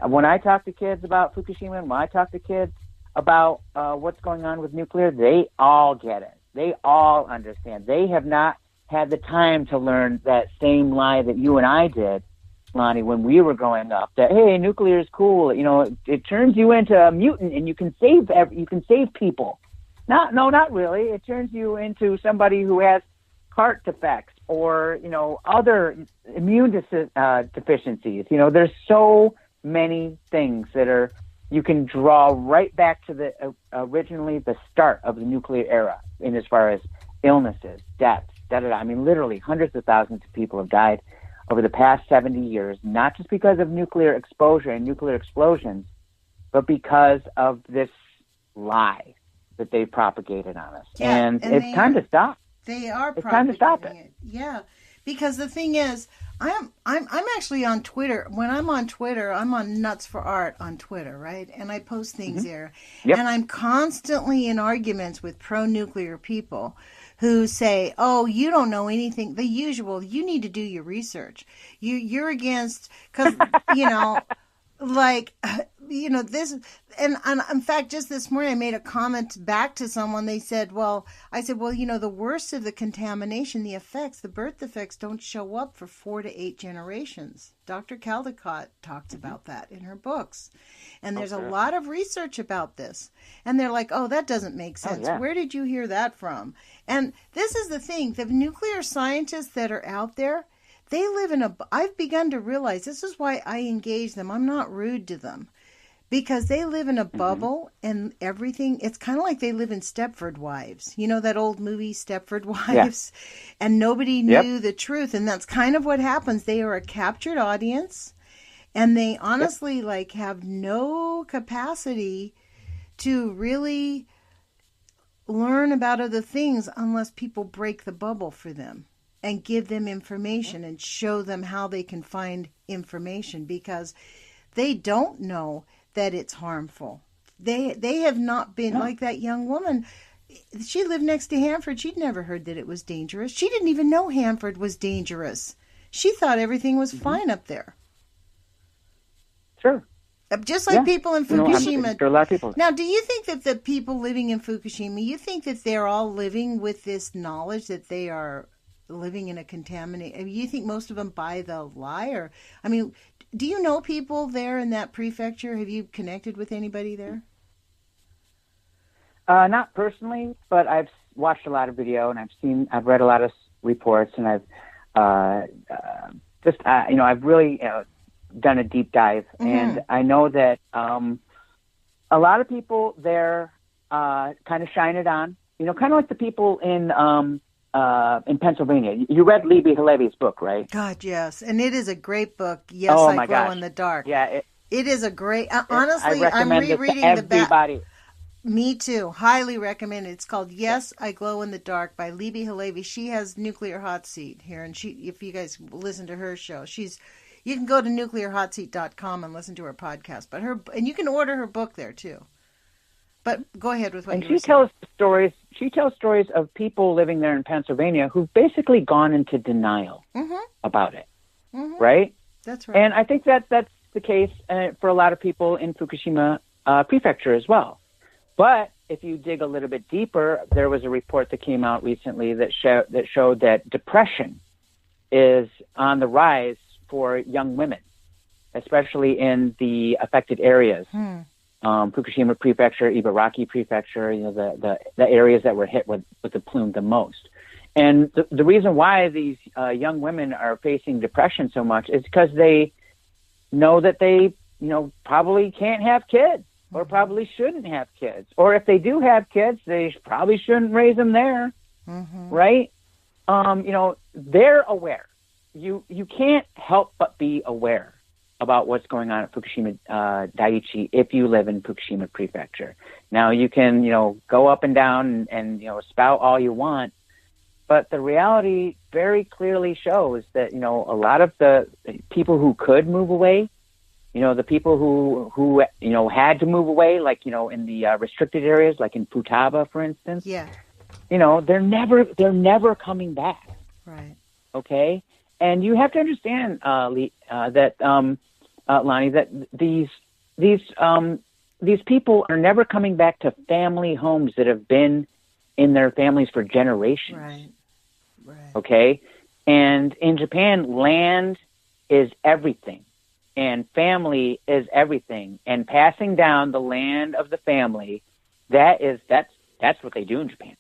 When I talk to kids about Fukushima, when I talk to kids about what's going on with nuclear, they all get it. They all understand. They have not had the time to learn that same lie that you and I did, Lonnie, when we were growing up, that, hey, nuclear is cool. You know, it turns you into a mutant and you can save people. No, not really. It turns you into somebody who has heart defects or, you know, other immune deficiencies. You know, there's so many things that you can draw right back to the originally the start of the nuclear era in as far as illnesses, deaths, I mean, literally hundreds of thousands of people have died over the past 70 years, not just because of nuclear exposure and nuclear explosions, but because of this lie that they propagated on us. Yeah, and it's time to stop. They are. It's time to stop it. Yeah, because the thing is, I'm actually on Twitter. When I'm on Twitter, I'm on nutzforart on Twitter, right? And I post things there. Yep. And I'm constantly in arguments with pro-nuclear people who say, "Oh, you don't know anything." The usual. You need to do your research. You're against, because you know. Like, you know, this, and in fact, just this morning I made a comment back to someone. They said, I said, you know, the worst of the contamination, the birth effects don't show up for 4 to 8 generations. Dr. Caldecott talks about that in her books. And there's a lot of research about this. And they're like, oh, that doesn't make sense. Oh, yeah. Where did you hear that from? And this is the thing, the nuclear scientists that are out there, they live I've begun to realize this is why I engage them. I'm not rude to them because they live in a bubble and everything. It's kind of like they live in Stepford Wives. You know, that old movie Stepford Wives, and nobody knew the truth. And that's kind of what happens. They are a captured audience and they honestly have no capacity to really learn about other things unless people break the bubble for them and give them information and show them how they can find information, because they don't know that it's harmful. They have not been like that young woman. She lived next to Hanford. She'd never heard that it was dangerous. She didn't even know Hanford was dangerous. She thought everything was fine up there. Sure. Just like people in Fukushima. There are a lot of people. Now, do you think that the people living in Fukushima, you think that they're all living with this knowledge that they are living in a contaminated? You think most of them buy the lie? Or, I mean, do you know people there in that prefecture? Have you connected with anybody there? Not personally, but I've watched a lot of video and I've read a lot of reports, and I've I've really done a deep dive, and I know that a lot of people there kind of shine it on. You know, kind of like the people in Pennsylvania. You read Libby Halevi's book, right? God, yes. And it is a great book. Yes, I Glow in the Dark. Yeah. It is a great, honestly, I'm rereading the back. Me too. Highly recommend it. It's called Yes, I Glow in the Dark by Libby Halevi. She has Nuclear Hot Seat here. And if you guys listen to her show, you can go to nuclearhotseat.com and listen to her podcast. And you can order her book there too. But go ahead with what you were saying. She tells stories of people living there in Pennsylvania who've basically gone into denial about it, right? That's right. And I think that's the case for a lot of people in Fukushima Prefecture as well. But if you dig a little bit deeper, there was a report that came out recently that showed that depression is on the rise for young women, especially in the affected areas. Fukushima Prefecture, Ibaraki Prefecture, you know, the areas that were hit with the plume the most. And the reason why these young women are facing depression so much is because they know that they, probably can't have kids or probably shouldn't have kids. Or if they do have kids, they probably shouldn't raise them there, right? They're aware. You can't help but be aware about what's going on at Fukushima Daiichi if you live in Fukushima Prefecture. Now, you can, go up and down and spout all you want, but the reality very clearly shows that, a lot of the people who could move away, the people who had to move away, like, in the restricted areas, like in Futaba, for instance, they're never coming back. Right. Okay. And you have to understand, Lonnie, that these people are never coming back to family homes that have been in their families for generations. Right. Okay? And in Japan, land is everything, and family is everything. And passing down the land of the family, that's what they do in Japan.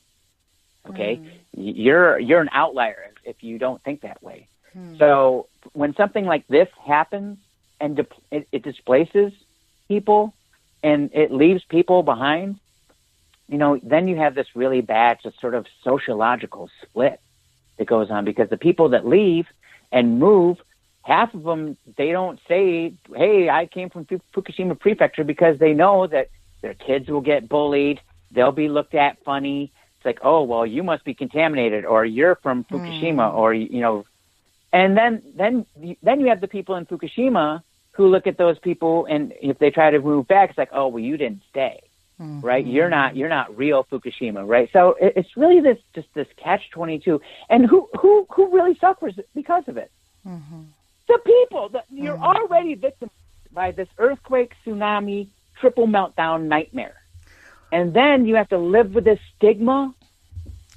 Okay? You're an outlier if you don't think that way. So when something like this happens and it displaces people and it leaves people behind, then you have this really bad just sort of sociological split that goes on, because the people that leave and move, half of them, they don't say, hey, I came from Fukushima Prefecture, because they know that their kids will get bullied. They'll be looked at funny. It's like, oh, well, you must be contaminated, or you're from Fukushima, or, and then you have the people in Fukushima who look at those people, and if they try to move back, it's like, oh, well, you didn't stay. Right? You're not real Fukushima, right? So it's really this catch-22. And who really suffers because of it? The people. You're already victimized by this earthquake, tsunami, triple meltdown nightmare. And then you have to live with this stigma.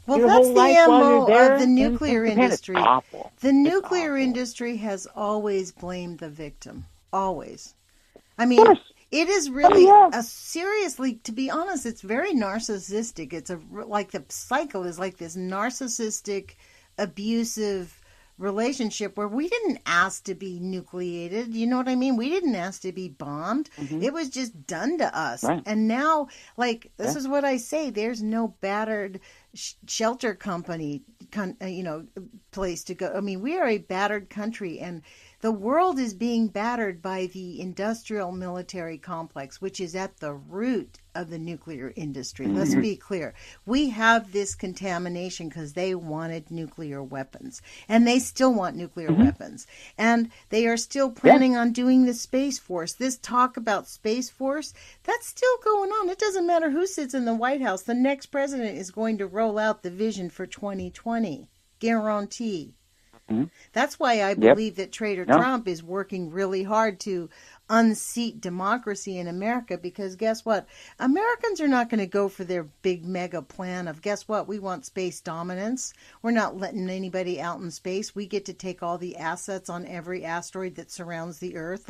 Well, your that's whole the life while MO you're there. of the nuclear Japan, industry. It's awful. The nuclear industry has always blamed the victim. Always. I mean, it is really seriously, to be honest, it's very narcissistic. It's like the cycle is like this narcissistic, abusive relationship where we didn't ask to be nucleated. You know what I mean? We didn't ask to be bombed. It was just done to us. Right. And now, this is what I say, there's no battered shelter company, place to go. I mean, we are a battered country, and the world is being battered by the industrial military complex, which is at the root of the nuclear industry. Let's be clear. We have this contamination because they wanted nuclear weapons, and they still want nuclear weapons. And they are still planning on doing the Space Force. This talk about Space Force, that's still going on. It doesn't matter who sits in the White House. The next president is going to roll out the vision for 2020. Guarantee. That's why I believe that Trader Trump is working really hard to unseat democracy in America, because guess what? Americans are not going to go for their big mega plan of, guess what? We want space dominance. We're not letting anybody out in space. We get to take all the assets on every asteroid that surrounds the Earth.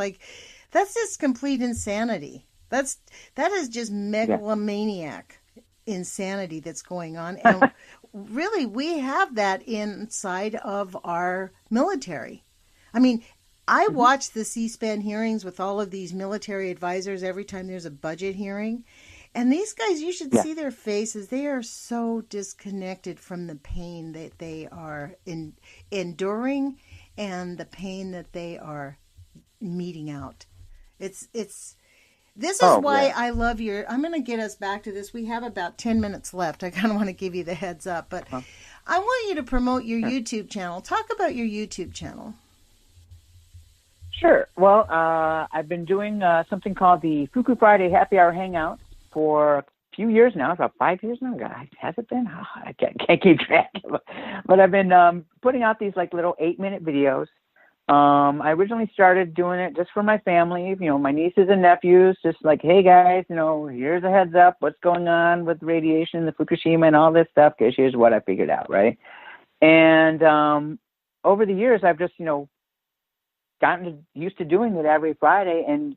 That's just complete insanity. That is just megalomaniac insanity that's going on. And really, we have that inside of our military. I mean, I watch the C-SPAN hearings with all of these military advisors every time there's a budget hearing. And these guys, you should see their faces. They are so disconnected from the pain that they are enduring and the pain that they are meting out. This is why I love I'm going to get us back to this. We have about 10 minutes left. I kind of want to give you the heads up, but I want you to promote your YouTube channel. Talk about your YouTube channel. Sure. Well, I've been doing something called the Fuku Friday Happy Hour Hangout for a few years now, about 5 years now. God, has it been? Oh, I can't keep track. But I've been putting out these little 8-minute videos. I originally started doing it just for my family, my nieces and nephews, just like, hey guys, here's a heads up, what's going on with radiation, the Fukushima and all this stuff, because here's what I figured out, right? And over the years, I've just, gotten used to doing it every Friday and,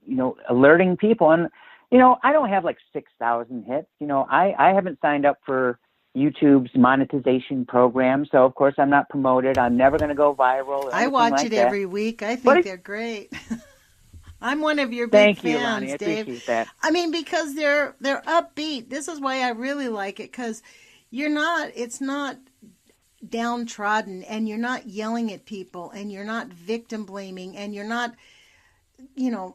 alerting people. And, I don't have 6,000 hits. I haven't signed up for YouTube's monetization program, so of course I'm not promoted. I'm never going to go viral. I watch it every week. I think they're great. I'm one of your big fans, Thank you, Lonnie. I Dave. appreciate that. I mean, because they're upbeat. This is why I really like it, because it's not downtrodden, and you're not yelling at people, and you're not victim blaming, and you're not,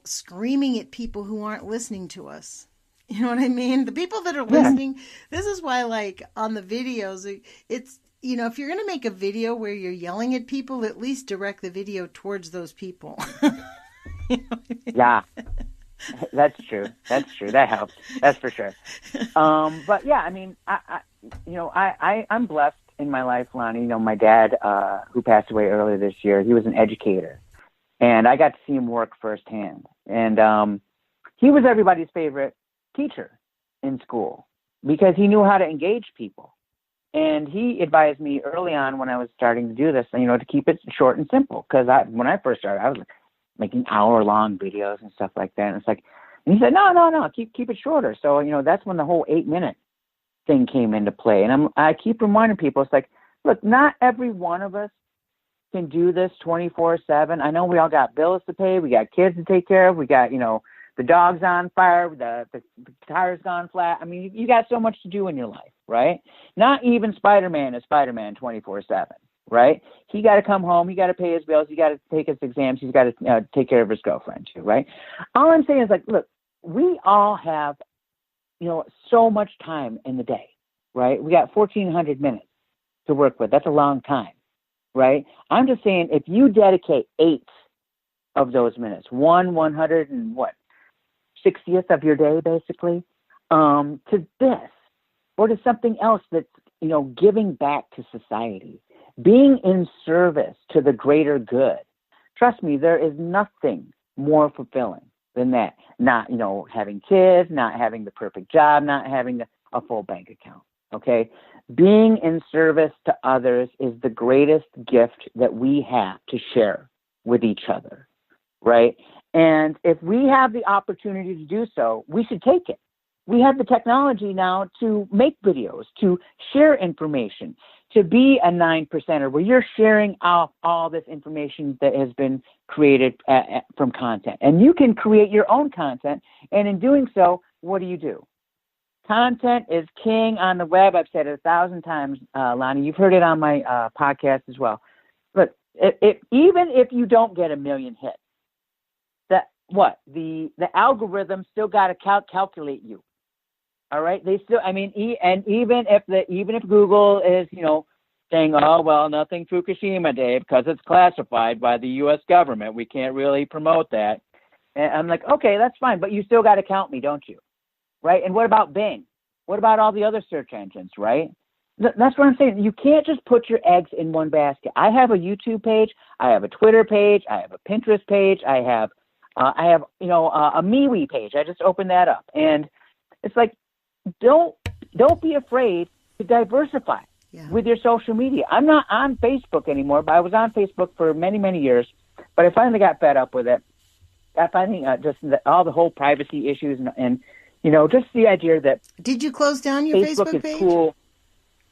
screaming at people who aren't listening to us. You know what I mean? The people that are listening, this is why, on the videos, it's, if you're going to make a video where you're yelling at people, at least direct the video towards those people. You know what I mean? Yeah, that's true. That helps. That's for sure. But yeah, I mean, I'm blessed in my life, Lonnie. My dad, who passed away earlier this year, he was an educator. And I got to see him work firsthand. And he was everybody's favorite teacher in school because he knew how to engage people. And he advised me early on when I was starting to do this, to keep it short and simple. Because when I first started, I was making hour-long videos and stuff like that. And it's like, and he said, no, keep it shorter. So, that's when the whole 8-minute thing came into play. And I keep reminding people, it's like, look, not every one of us can do this 24/7. I know we all got bills to pay. We got kids to take care of. We got, the dog's on fire. The tire's gone flat. I mean, you got so much to do in your life, right? Not even Spider-Man is Spider-Man 24/7, right? He got to come home. He got to pay his bills. He got to take his exams. He's got to take care of his girlfriend too, right? All I'm saying is like, look, we all have, so much time in the day, right? We got 1,400 minutes to work with. That's a long time, right? I'm just saying if you dedicate 8 of those minutes, 160th of your day, basically, to this or to something else that's, giving back to society, being in service to the greater good. Trust me, there is nothing more fulfilling than that. Not, having kids, not having the perfect job, not having a full bank account. Okay. Being in service to others is the greatest gift that we have to share with each other. Right. And if we have the opportunity to do so, we should take it. We have the technology now to make videos, to share information, to be a 9%er where you're sharing all this information that has been created from content. And you can create your own content. And in doing so, what do? Content is king on the web. I've said it 1,000 times, Lonnie. You've heard it on my podcast as well. Look, even if you don't get 1 million hits, the algorithm still got to calculate you. All right. They still, and even if Google is, saying, oh, well, nothing Fukushima Day because it's classified by the U.S. government. We can't really promote that. And I'm like, okay, that's fine. But you still got to count me, don't you? Right. And what about Bing? What about all the other search engines? Right. That's what I'm saying. You can't just put your eggs in one basket. I have a YouTube page. I have a Twitter page. I have a Pinterest page. I have a MeWe page. I just opened that up. And it's like, don't be afraid to diversify with your social media. I'm not on Facebook anymore, but I was on Facebook for many, many years. But I finally got fed up with it. I finally all the whole privacy issues and just the idea that Did you close down your Facebook is page? Cool.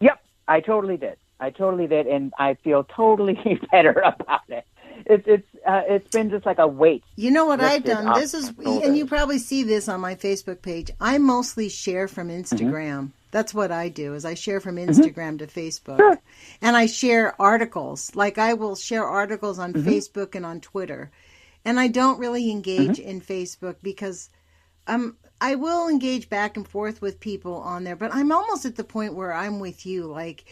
Yep, I totally did, and I feel totally better about it. It's been just like a weight. You know what I've done? This is, and you probably see this on my Facebook page. I mostly share from Instagram. Mm-hmm. That's what I do, is I share from Instagram to Facebook. Sure. And I share articles. Like I will share articles on Facebook and on Twitter. And I don't really engage in Facebook because I will engage back and forth with people on there. But I'm almost at the point where I'm with you. Like,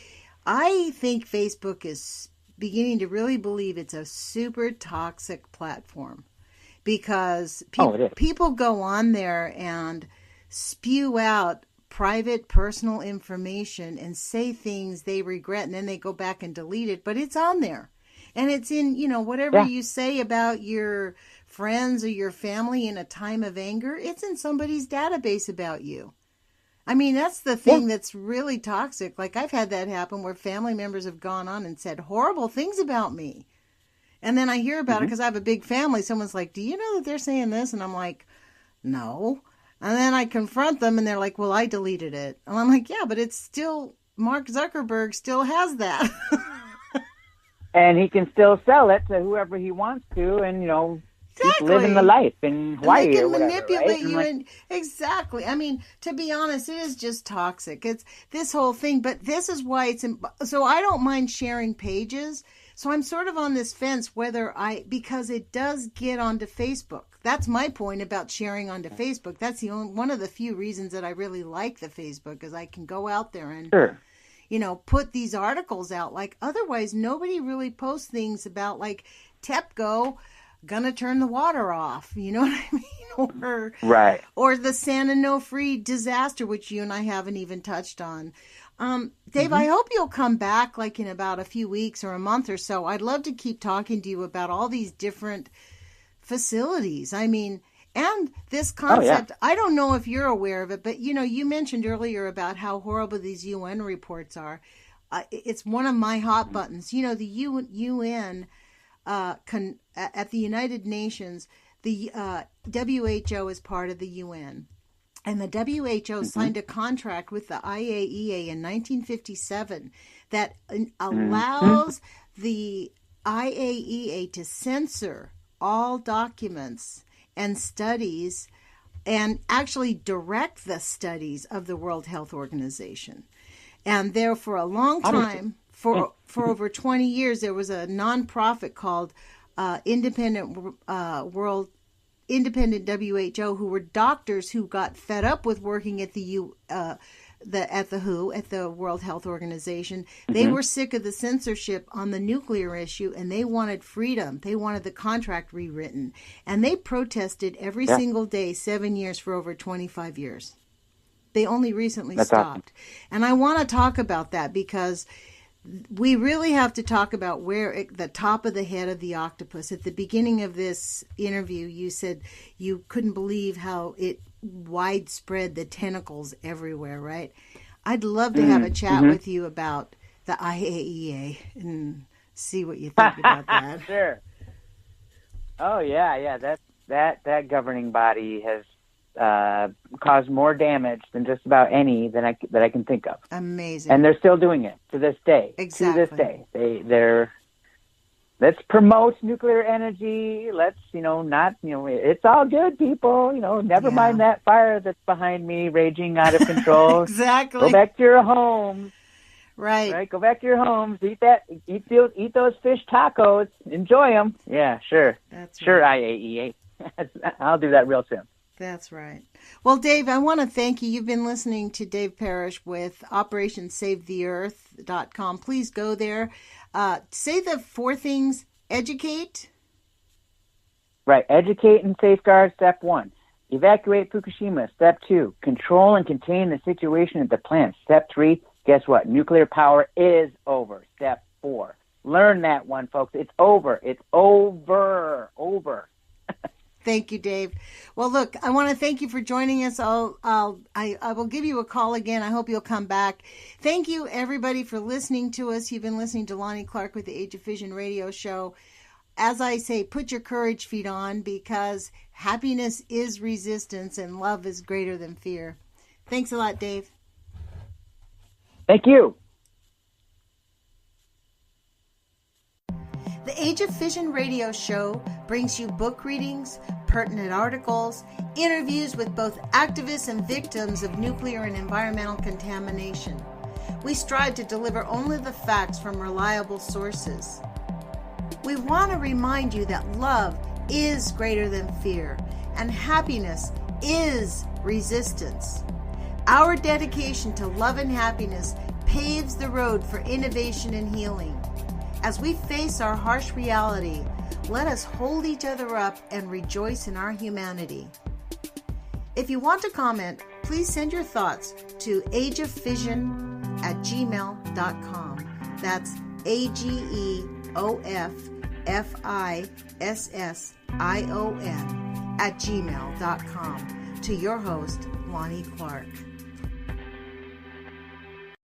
I think Facebook is beginning to really believe it's a super toxic platform because people go on there and spew out private personal information and say things they regret, and then they go back and delete it, but it's on there. And it's in, whatever you say about your friends or your family in a time of anger, it's in somebody's database about you. I mean, that's the thing that's really toxic. Like, I've had that happen where family members have gone on and said horrible things about me. And then I hear about it because I have a big family. Someone's like, do you know that they're saying this? And I'm like, no. And then I confront them and they're like, well, I deleted it. And I'm like, yeah, but it's still, Mark Zuckerberg still has that. And he can still sell it to whoever he wants to and, keep living the life in Hawaii or whatever, manipulate you. Exactly. I mean, to be honest, it is just toxic. It's this whole thing. But this is why so I don't mind sharing pages. So I'm sort of on this fence because it does get onto Facebook. That's my point about sharing onto Facebook. That's one of the few reasons that I really like the Facebook is I can go out there and, put these articles out. Like, otherwise, nobody really posts things about, like, TEPCO gonna turn the water off. You know what I mean? Or the San Onofre disaster, which you and I haven't even touched on. Dave, I hope you'll come back like in about a few weeks or a month or so. I'd love to keep talking to you about all these different facilities. I mean, and this concept, I don't know if you're aware of it, but you mentioned earlier about how horrible these UN reports are. It's one of my hot buttons. The UN, at the United Nations, the WHO is part of the UN. And the WHO signed a contract with the IAEA in 1957 that allows the IAEA to censor all documents and studies and actually direct the studies of the World Health Organization. And there for a long time, for over 20 years, there was a nonprofit called Independent WHO, who were doctors who got fed up with working at the WHO, at the World Health Organization. They were sick of the censorship on the nuclear issue, and they wanted freedom. They wanted the contract rewritten, and they protested every single day, 7 years for over 25 years. They only recently stopped. Awesome. And I want to talk about that because we really have to talk about the top of the head of the octopus. At the beginning of this interview, you said you couldn't believe how it widespread, the tentacles everywhere, right? I'd love to have a chat with you about the IAEA and see what you think about that. Sure. Oh, yeah. That governing body has caused more damage than just about any that I can think of. Amazing. And they're still doing it to this day. Exactly. To this day. Let's promote nuclear energy. Let's, it's all good, people. Never mind that fire that's behind me raging out of control. Exactly. Go back to your homes. Right. Go back to your homes. Eat those fish tacos. Enjoy them. Yeah, sure. That's sure, right. IAEA. I'll do that real soon. That's right. Well, Dave, I want to thank you. You've been listening to Dave Parrish with OperationSaveTheEarth.com. Please go there. Say the 4 things. Educate. Right. Educate and safeguard, step 1. Evacuate Fukushima, step 2. Control and contain the situation at the plant, step 3. Guess what? Nuclear power is over, step 4. Learn that one, folks. It's over. It's over. Over. Thank you, Dave. Well, look, I want to thank you for joining us. I will give you a call again. I hope you'll come back. Thank you, everybody, for listening to us. You've been listening to Lonnie Clark with the Age of Fission radio show. As I say, put your courage feet on, because happiness is resistance and love is greater than fear. Thanks a lot, Dave. Thank you. The Age of Fission radio show brings you book readings, pertinent articles, interviews with both activists and victims of nuclear and environmental contamination. We strive to deliver only the facts from reliable sources. We want to remind you that love is greater than fear, and happiness is resistance. Our dedication to love and happiness paves the road for innovation and healing. As we face our harsh reality, let us hold each other up and rejoice in our humanity. If you want to comment, please send your thoughts to ageoffission@gmail.com. That's AGEOFFISSION @gmail.com. To your host, Lonnie Clark.